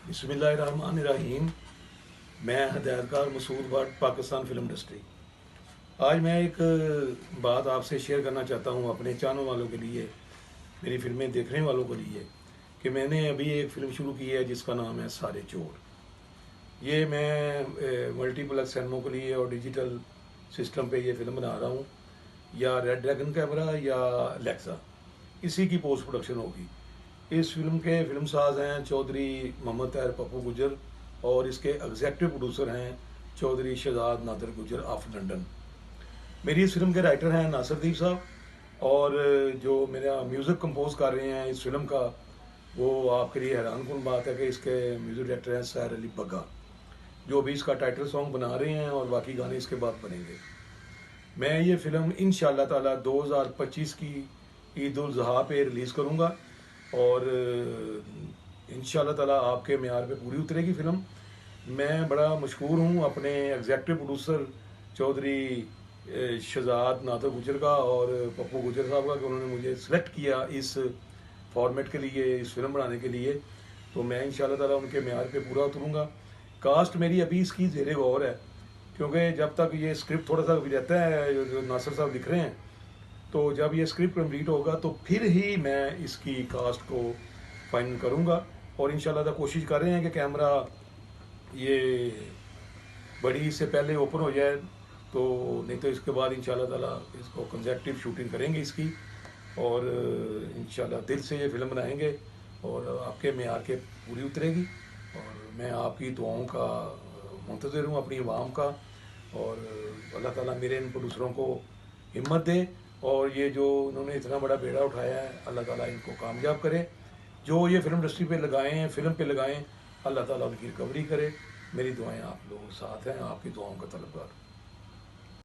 बिस्मिल्लाहिर्रहमानिर्रहीम। मैं हदायतकार Masood Bhatt, Pakistan film industry. आज मैं एक बात आपसे शेयर करना चाहता हूँ अपने चाहने वालों के लिए, मेरी फिल्में देखने वालों के लिए, कि मैंने अभी एक फ़िल्म शुरू की है जिसका नाम है सारे चोर। ये मैं मल्टीप्लेक्स सिनेमा के लिए और डिजिटल सिस्टम पे ये फ़िल्म बना रहा हूँ, या रेड ड्रैगन कैमरा या लेक्सा, इसी की पोस्ट प्रोडक्शन होगी। इस फिल्म के फिल्म साज हैं चौधरी मोहम्मद ताहिर पप्पू गुजर, और इसके एग्जेक्टिव प्रोड्यूसर हैं चौधरी शहजाद नादिर गुजर ऑफ लंदन। मेरी इस फिल्म के राइटर हैं नासिरदीप साहब, और जो मेरा म्यूज़िक कंपोज कर रहे हैं इस फिल्म का, वो आपके लिए हैरान कुन बात है कि इसके म्यूज़िक डायरेक्टर हैं सैर अली बग्गा, जो अभी इसका टाइटल सॉन्ग बना रहे हैं और बाकी गाने इसके बाद बनेंगे। मैं ये फ़िल्म इंशाअल्लाह ताला 2025 की ईद उल ज़ुहा पे रिलीज़ करूँगा, और इंशाअल्लाह ताला आपके मेयार पे पूरी उतरेगी फ़िल्म। मैं बड़ा मशकूर हूँ अपने एग्जेक्टिव प्रोड्यूसर चौधरी शहजाद नादिर गुजर का और पप्पू गुजर साहब का, कि उन्होंने मुझे सेलेक्ट किया इस फॉर्मेट के लिए, इस फिल्म बनाने के लिए। तो मैं इंशाअल्लाह ताला उनके मेयार पे पूरा उतरूँगा। कास्ट मेरी अभी इसकी ज़ेरे गौर है, क्योंकि जब तक ये स्क्रिप्ट थोड़ा सा अभी रहता है, जो नासिर साहब लिख रहे हैं, तो जब ये स्क्रिप्ट कंप्लीट होगा तो फिर ही मैं इसकी कास्ट को फाइनल करूँगा। और इंशाल्लाह ताला कोशिश कर रहे हैं कि कैमरा ये बड़ी से पहले ओपन हो जाए, तो नहीं तो इसके बाद इंशाल्लाह ताला इसको कंसेप्टिव शूटिंग करेंगे इसकी, और इंशाल्लाह दिल से ये फिल्म बनाएंगे और आपके मेयार के पूरी उतरेगी। और मैं आपकी दुआओं का मुंतज़िर हूँ, अपनी आवाम का। और अल्लाह ताला मेरे इन प्रोड्यूसरों को हिम्मत दे, और ये जो उन्होंने इतना बड़ा बेड़ा उठाया है, अल्लाह ताला इनको कामयाब करे। जो ये फिल्म इंडस्ट्री पे लगाए हैं, फिल्म पे लगाएं, अल्लाह ताला उनकी रिकवरी करे। मेरी दुआएं आप लोगों के साथ हैं, आपकी दुआओं का तलबगार।